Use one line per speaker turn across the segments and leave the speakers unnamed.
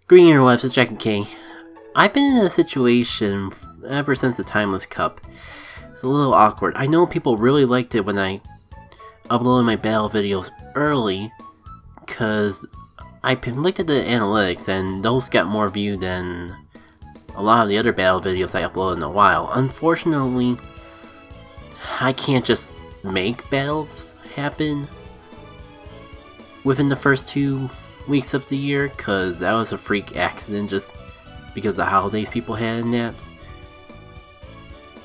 Green interwebs, it's Jack and K. I've been in a situation ever since the Timeless Cup. It's a little awkward. I know people really liked it when I uploaded my battle videos early, because I looked at the analytics and those got more view than a lot of the other battle videos I uploaded in a while. Unfortunately, I can't just make battles happen within the first 2 weeks of the year, because that was a freak accident just because the holidays people had in that.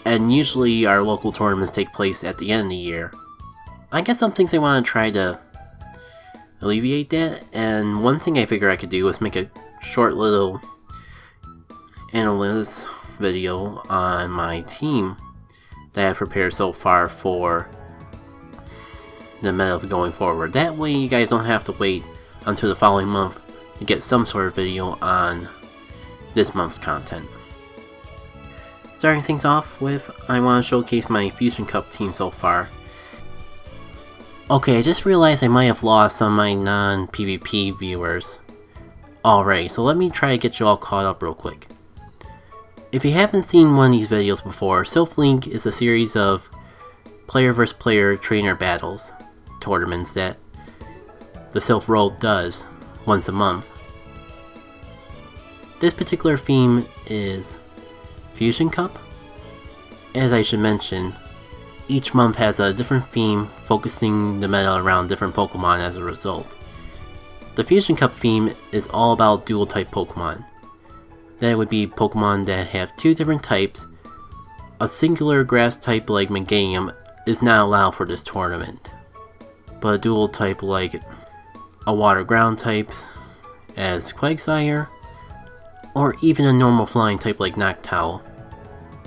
And usually our local tournaments take place at the end of the year. I guess some things I want to try to alleviate that, and one thing I figured I could do was make a short little analysis video on my team that I've prepared so far for the meta going forward. That way you guys don't have to wait until the following month to get some sort of video on this month's content. Starting things off with, I want to showcase my Fusion Cup team so far. Okay, I just realized I might have lost some of my non-PvP viewers already, so let me try to get you all caught up real quick. If you haven't seen one of these videos before, Silph League is a series of player vs player trainer battles, tournaments that the Silph World does once a month. This particular theme is Fusion Cup. As I should mention, each month has a different theme, focusing the meta around different Pokemon as a result. The Fusion Cup theme is all about dual type Pokemon. That would be Pokemon that have two different types. A singular grass type like Meganium is not allowed for this tournament, but a dual type like a water ground type as Quagsire, or even a normal flying type like Noctowl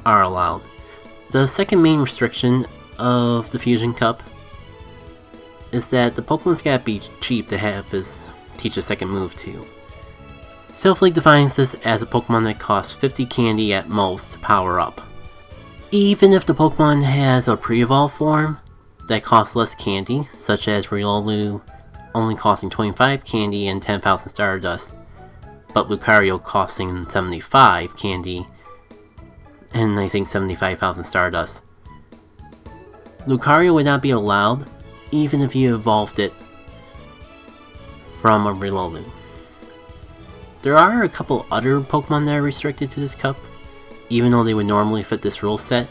are allowed. The second main restriction of the Fusion Cup is that the Pokemon's gotta be cheap to have this teach a second move to. Silph League defines this as a Pokemon that costs 50 candy at most to power up. Even if the Pokemon has a pre-evolved form that costs less candy, such as Riolu only costing 25 candy and 10,000 Stardust, but Lucario costing 75 candy and I think 75,000 Stardust. Lucario would not be allowed even if you evolved it from a Riolu. There are a couple other Pokemon that are restricted to this cup, even though they would normally fit this rule set,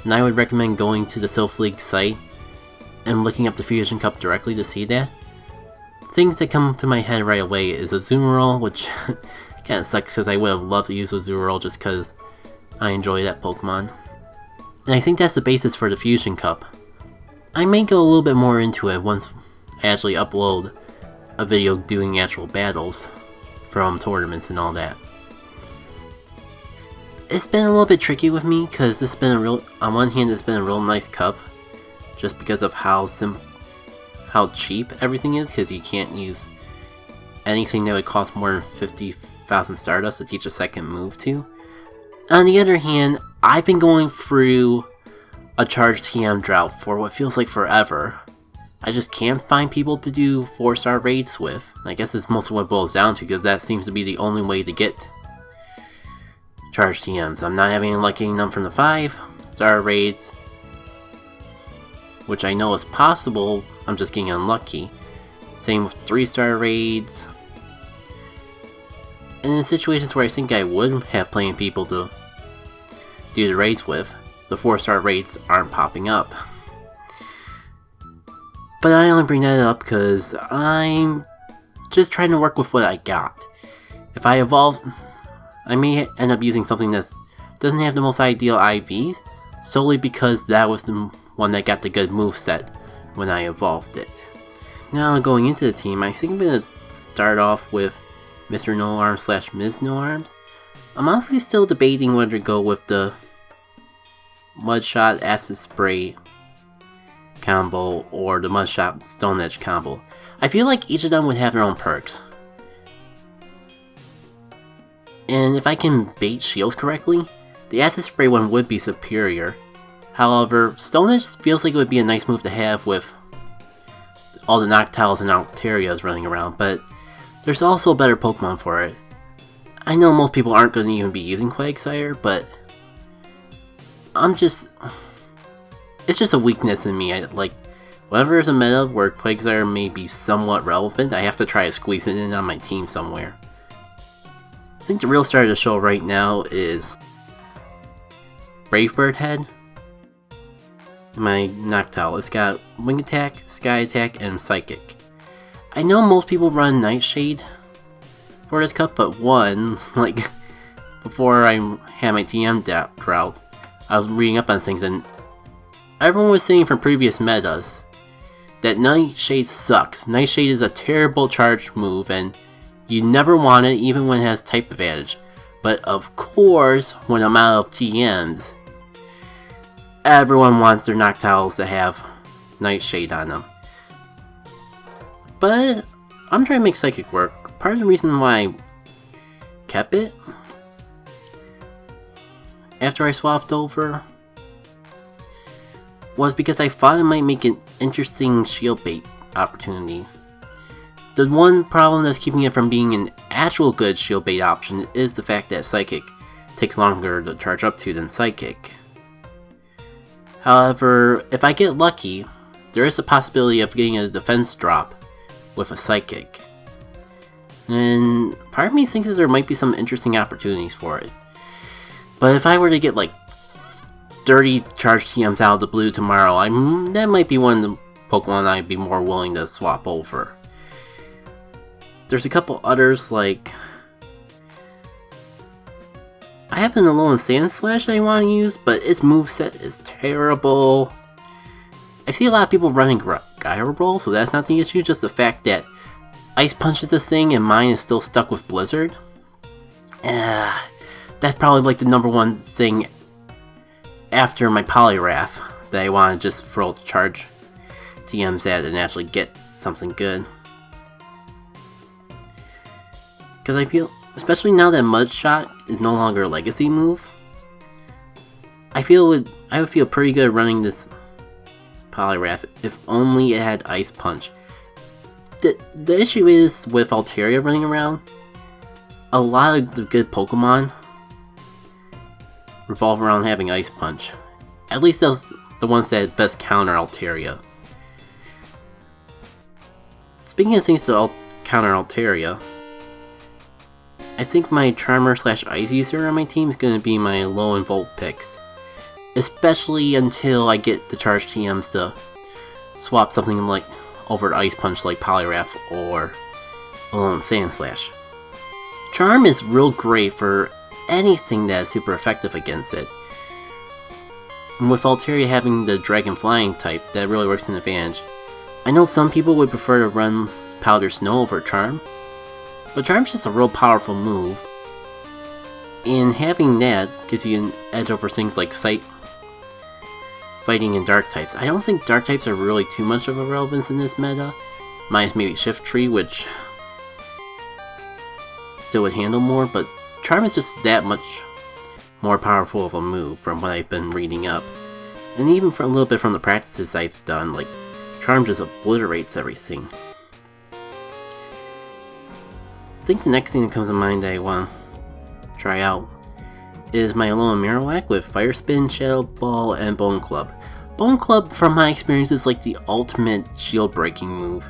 and I would recommend going to the Silph League site and looking up the Fusion Cup directly to see that. Things that come to my head right away is Azumarill, which kinda sucks because I would have loved to use Azumarill just because I enjoy that Pokemon. And I think that's the basis for the Fusion Cup. I may go a little bit more into it once I actually upload a video doing actual battles from tournaments and all that. It's been a little bit tricky with me because this has been on one hand it's been a real nice cup just because of how cheap everything is, because you can't use anything that would cost more than 50,000 Stardust to teach a second move to. On the other hand, I've been going through a charged TM drought for what feels like forever. I just can't find people to do 4-star raids with. I guess it's mostly what it boils down to, because that seems to be the only way to get charged TMs. I'm not having luck getting them from the 5-star raids, which I know is possible, I'm just getting unlucky. Same with the 3-star raids. And in situations where I think I would have plenty of people to do the raids with, the 4-star raids aren't popping up. But I only bring that up because I'm just trying to work with what I got. If I evolve, I may end up using something that doesn't have the most ideal IVs, solely because that was the one that got the good moveset when I evolved it. Now going into the team, I think I'm going to start off with Mr. No Arms / Ms. No Arms. I'm honestly still debating whether to go with the Mudshot Acid Spray combo or the Mudshot Stone Edge combo. I feel like each of them would have their own perks. And if I can bait shields correctly, the Acid Spray one would be superior. However, Stone Edge feels like it would be a nice move to have with all the Noctowls and Alterias running around, but there's also a better Pokemon for it. I know most people aren't going to even be using Quagsire, but it's just a weakness in me. Whenever there's a meta where Quagsire may be somewhat relevant, I have to try to squeeze it in on my team somewhere. I think the real star of the show right now is Brave Bird Head. My Noctowl. It's got Wing Attack, Sky Attack, and Psychic. I know most people run Nightshade for this cup, but before I had my TM drought, I was reading up on things, and everyone was saying from previous metas that Nightshade sucks. Nightshade is a terrible charge move, and you never want it even when it has type advantage. But of course, when I'm out of TMs, everyone wants their Noctowls to have Nightshade on them. But I'm trying to make Psychic work. Part of the reason why I kept it after I swapped over was because I thought it might make an interesting shield bait opportunity. The one problem that's keeping it from being an actual good shield bait option is the fact that Psychic takes longer to charge up to than Psychic. However, if I get lucky, there is a possibility of getting a defense drop with a Psychic. And part of me thinks that there might be some interesting opportunities for it. But if I were to get 30 charged TMs out of the blue tomorrow, that might be one of the Pokemon I'd be more willing to swap over. There's a couple others I have an Alolan Sandslash I want to use, but its moveset is terrible. I see a lot of people running Gyro Roll, so that's not the issue, just the fact that Ice Punch is this thing and mine is still stuck with Blizzard. That's probably the number one thing after my Poliwrath that I want to just throw charge TMs at and actually get something good. Because I feel, especially now that Mud Shot is no longer a legacy move, I would feel pretty good running this Poliwrath if only it had Ice Punch. The issue is with Altaria running around, a lot of the good Pokemon revolve around having Ice Punch. At least those the ones that best counter Altaria. Speaking of things to counter Altaria, I think my Charmer/Ice user on my team is going to be my low and Volt picks. Especially until I get the charge TMs to swap something over to Ice Punch like Poliwrath or Alolan Sandslash. Charm is real great for anything that is super effective against it. And with Altaria having the Dragon Flying type, that really works in advantage. I know some people would prefer to run Powder Snow over Charm, but Charm's just a real powerful move, and having that gives you an edge over things like Sight, Fighting, and Dark types. I don't think Dark types are really too much of a relevance in this meta, minus maybe Shift Tree, which still would handle more, but Charm is just that much more powerful of a move from what I've been reading up. And even from a little bit from the practices I've done, Charm just obliterates everything. I think the next thing that comes to mind that I want to try out is my Alolan Marowak with Fire Spin, Shadow Ball, and Bone Club. Bone Club, from my experience, is the ultimate shield breaking move,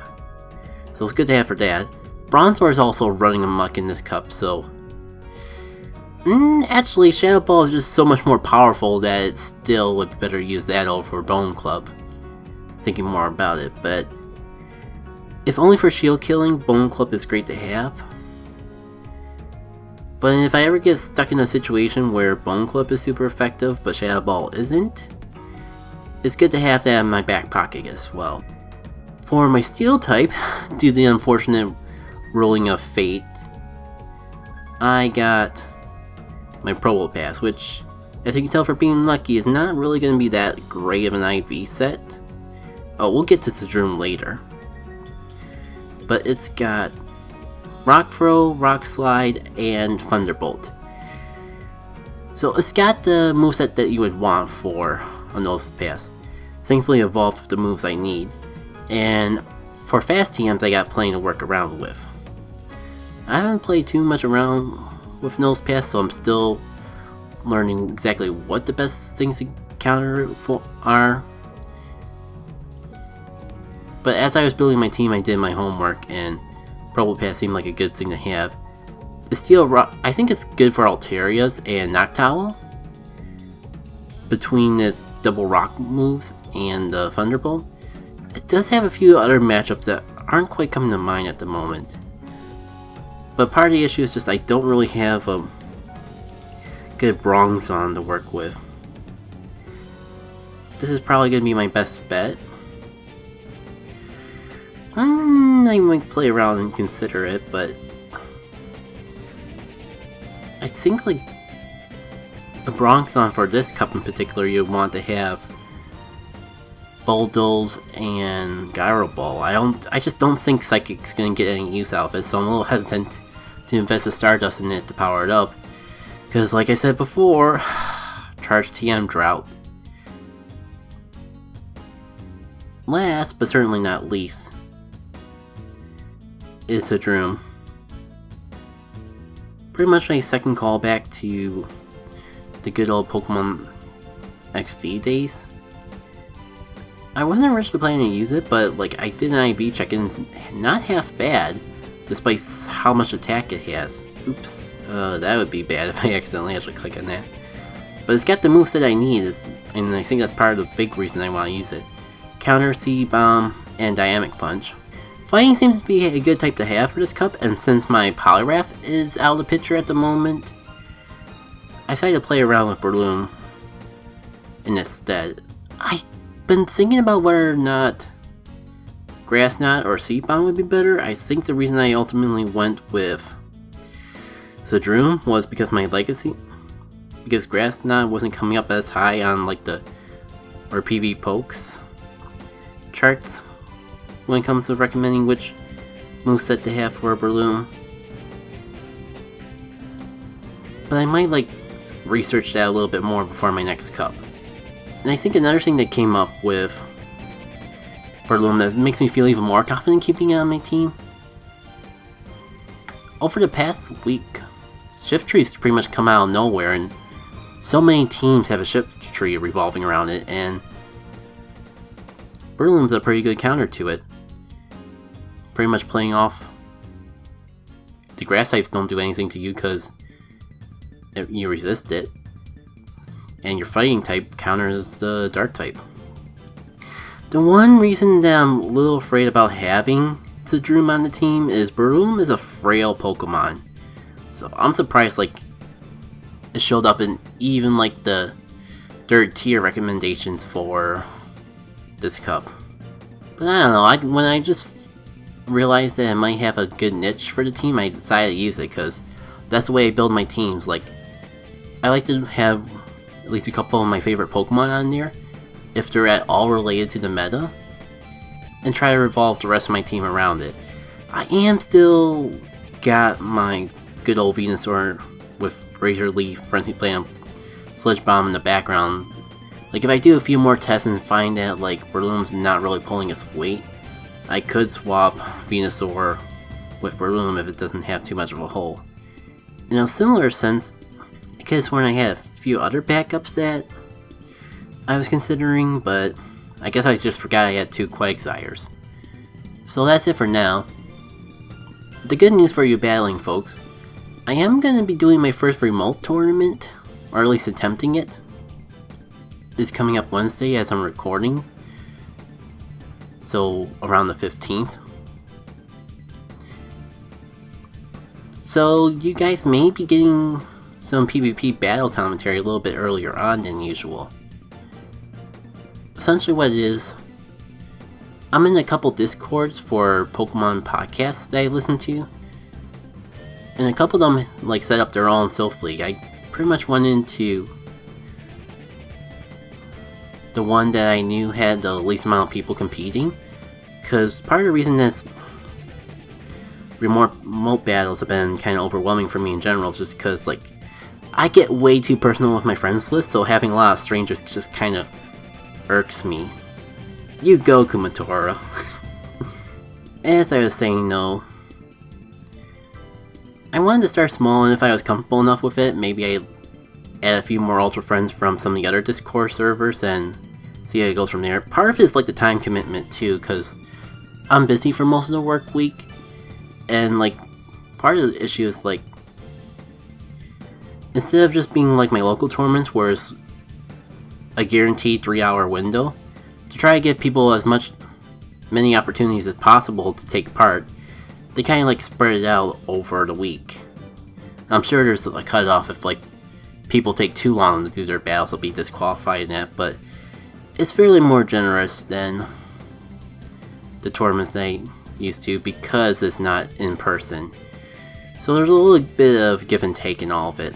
so it's good to have for that. Bronzor is also running amok in this cup, so actually Shadow Ball is just so much more powerful that it still would be better to use that over Bone Club. Thinking more about it, but if only for shield killing, Bone Club is great to have. But if I ever get stuck in a situation where Bone Club is super effective but Shadow Ball isn't, it's good to have that in my back pocket as well. For my Steel type, due to the unfortunate ruling of fate, I got my Probopass, which, as you can tell for being lucky, is not really going to be that great of an IV set. Oh, we'll get to Zadroom later. But it's got Rock Throw, Rock Slide, and Thunderbolt. So it's got the moveset that you would want for a Nose Pass. Thankfully evolved with the moves I need. And for fast TMs I got plenty to work around with. I haven't played too much around with Nosepass, so I'm still learning exactly what the best things to counter it for are. But as I was building my team, I did my homework, and Probopass seemed like a good thing to have. The Steel Rock, I think it's good for Altarias and Noctowl. Between its double rock moves and the Thunderbolt, it does have a few other matchups that aren't quite coming to mind at the moment. But part of the issue is just I don't really have a good Bronzong to work with. This is probably going to be my best bet. I might play around and consider it, but I think like a Bronzong for this cup in particular, you want to have Bulldoze and Gyro Ball. I just don't think Psychic's gonna get any use out of it, so I'm a little hesitant to invest the Stardust in it to power it up. Because like I said before, Charge TM Drought. Last, but certainly not least, is a Droom. Pretty much my second callback to the good old Pokemon XD days. I wasn't originally planning to use it, but like I did an IB check-ins, not half bad, despite how much attack it has. Oops, that would be bad if I accidentally actually click on that. But it's got the moveset I need, and I think that's part of the big reason I want to use it. Counter, C-Bomb, and Dynamic Punch. Fighting seems to be a good type to have for this cup, and since my Poliwrath is out of the picture at the moment, I decided to play around with Breloom in its stead. I've been thinking about whether or not Grass Knot or Seed Bomb would be better. I think the reason I ultimately went with Zadroom was because of my legacy. Because Grass Knot wasn't coming up as high on like the PV Pokes charts when it comes to recommending which moveset to have for a Breloom. But I might like research that a little bit more before my next cup. And I think another thing that came up with Breloom that makes me feel even more confident keeping it on my team. Over the past week, Shift Tree's pretty much come out of nowhere, and so many teams have a Shift Tree revolving around it, and Breloom's a pretty good counter to it. Pretty much playing off the grass types don't do anything to you because you resist it, and your fighting type counters the dark type. The one reason that I'm a little afraid about having Zadroom on the team is Breloom is a frail Pokemon, so I'm surprised like it showed up in even like the third tier recommendations for this cup. But I don't know, when I just realized that it might have a good niche for the team, I decided to use it because that's the way I build my teams. Like, I like to have at least a couple of my favorite Pokemon on there, if they're at all related to the meta, and try to revolve the rest of my team around it. I am still got my good old Venusaur with Razor Leaf, Frenzy Plant, Sludge Bomb in the background. Like, if I do a few more tests and find that like Breloom's not really pulling its weight, I could swap Venusaur with Breloom if it doesn't have too much of a hole. In a similar sense, I could have sworn I had a few other backups that I was considering, but I guess I just forgot I had 2 Quagsires. So that's it for now. The good news for you battling folks, I am going to be doing my first remote tournament, or at least attempting it. It's coming up Wednesday as I'm recording, so around the 15th. So you guys may be getting some PvP battle commentary a little bit earlier on than usual. Essentially what it is, I'm in a couple Discords for Pokemon podcasts that I listen to, and a couple of them like set up their own Silph League. I pretty much went into the one that I knew had the least amount of people competing, because part of the reason that remote battles have been kind of overwhelming for me in general is just because like I get way too personal with my friends list, so having a lot of strangers just kind of irks me. You go, Kumatora. As I was saying though, I wanted to start small, and if I was comfortable enough with it, maybe I add a few more Ultra friends from some of the other Discord servers and see how it goes from there. Part of it is like the time commitment too, because I'm busy for most of the work week, and like part of the issue is like instead of just being like my local tournaments where it's a guaranteed 3-hour window, to try to give people as many opportunities as possible to take part, they kind of like spread it out over the week. I'm sure there's a cutoff if like people take too long to do their battles, they'll be disqualified in that, but it's fairly more generous than the tournaments I used to because it's not in person. So there's a little bit of give and take in all of it.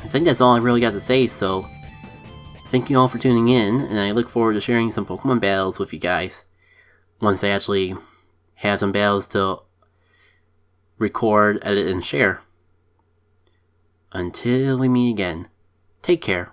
I think that's all I really got to say, so thank you all for tuning in, and I look forward to sharing some Pokemon battles with you guys once I actually have some battles to record, edit, and share. Until we meet again, take care.